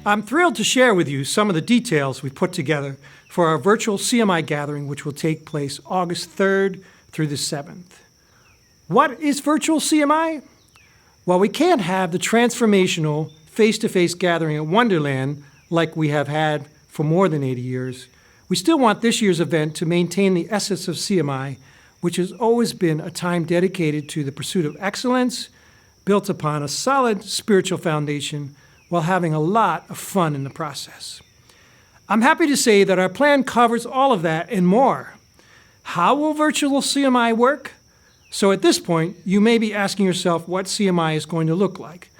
I'm thrilled to share with you some of the details we've put together for our virtual CMI gathering, which will take place August 3rd through the 7th. What is virtual CMI? Well, we can't have the transformational face-to-face gathering at Wonderland like we have had for more than 80 years. We still want this year's event to maintain the essence of CMI, which has always been a time dedicated to the pursuit of excellence, built upon a solid spiritual foundation, while having a lot of fun in the process. I'm happy to say that our plan covers all of that and more. How will virtual CMI work? So at this point, you may be asking yourself what CMI is going to look like.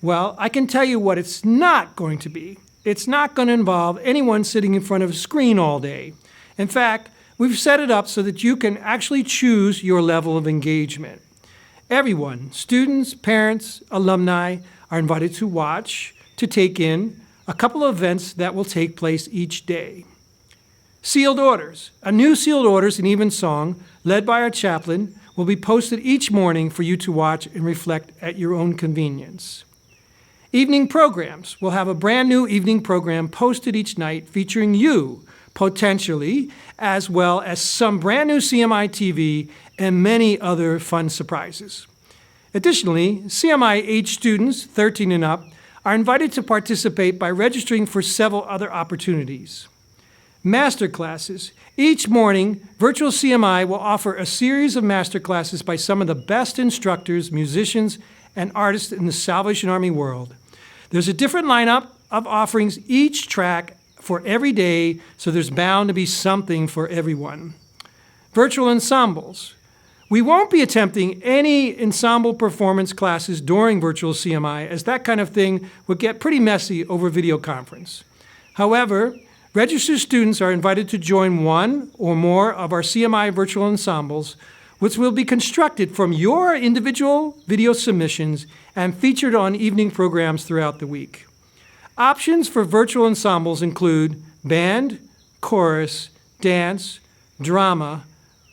Well, I can tell you what it's not going to be. It's not going to involve anyone sitting in front of a screen all day. In fact, we've set it up so that you can actually choose your level of engagement. Everyone, students, parents, alumni, are invited to watch, to take in a couple of events that will take place each day. Sealed Orders. A new Sealed Orders and Evensong, led by our chaplain, will be posted each morning for you to watch and reflect at your own convenience. Evening programs. We'll have a brand new evening program posted each night featuring you, potentially, as well as some brand new CMI TV and many other fun surprises. Additionally, CMI age students, 13 and up, are invited to participate by registering for several other opportunities. Masterclasses. Each morning, Virtual CMI will offer a series of masterclasses by some of the best instructors, musicians, and artists in the Salvation Army world. There's a different lineup of offerings each track for every day, so there's bound to be something for everyone. Virtual ensembles. We won't be attempting any ensemble performance classes during virtual CMI, as that kind of thing would get pretty messy over video conference. However, registered students are invited to join one or more of our CMI virtual ensembles, which will be constructed from your individual video submissions and featured on evening programs throughout the week. Options for virtual ensembles include band, chorus, dance, drama,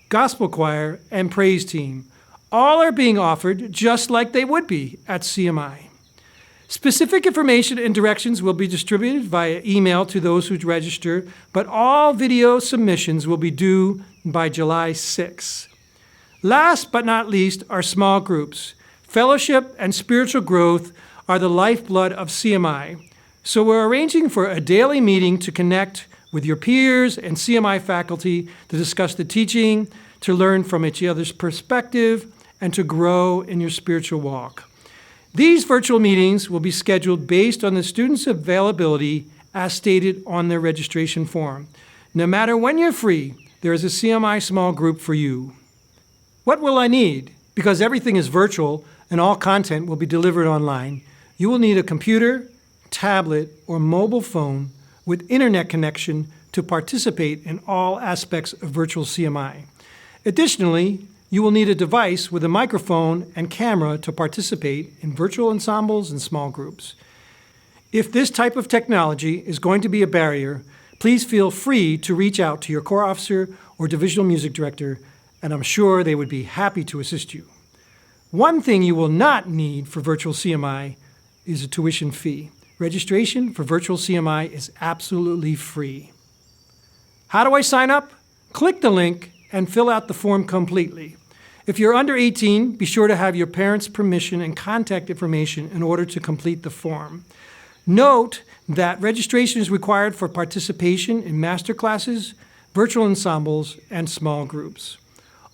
gospel choir, and praise team. All are being offered just like they would be at CMI. Specific information and directions will be distributed via email to those who register, but all video submissions will be due by July 6. Last but not least are small groups. Fellowship and spiritual growth are the lifeblood of CMI. So we're arranging for a daily meeting to connect with your peers and CMI faculty to discuss the teaching, to learn from each other's perspective, and to grow in your spiritual walk. These virtual meetings will be scheduled based on the students' availability as stated on their registration form. No matter when you're free, there is a CMI small group for you. What will I need? Because everything is virtual and all content will be delivered online, you will need a computer, tablet, or mobile phone with internet connection to participate in all aspects of virtual CMI. Additionally, you will need a device with a microphone and camera to participate in virtual ensembles and small groups. If this type of technology is going to be a barrier, please feel free to reach out to your corps officer or divisional music director, and I'm sure they would be happy to assist you. One thing you will not need for virtual CMI is a tuition fee. Registration for virtual CMI is absolutely free. How do I sign up? Click the link and fill out the form completely. If you're under 18, be sure to have your parents' permission and contact information in order to complete the form. Note that registration is required for participation in master classes, virtual ensembles, and small groups.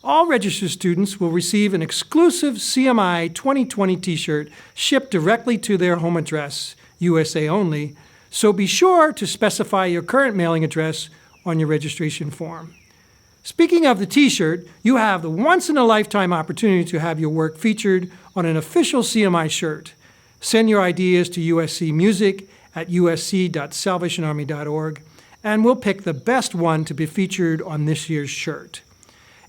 All registered students will receive an exclusive CMI 2020 t-shirt shipped directly to their home address, USA only, so be sure to specify your current mailing address on your registration form. Speaking of the t-shirt, you have the once-in-a-lifetime opportunity to have your work featured on an official CMI shirt. Send your ideas to USC Music at usc.salvationarmy.org, and we'll pick the best one to be featured on this year's shirt.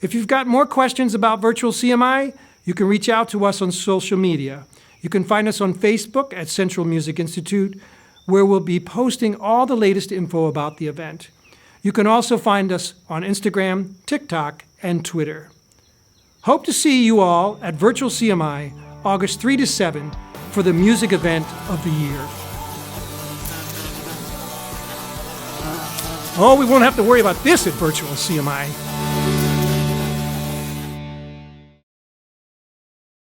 If you've got more questions about virtual CMI, you can reach out to us on social media. You can find us on Facebook at Central Music Institute, where we'll be posting all the latest info about the event. You can also find us on Instagram, TikTok, and Twitter. Hope to see you all at Virtual CMI, August 3 to 7, for the music event of the year. Oh, we won't have to worry about this at Virtual CMI.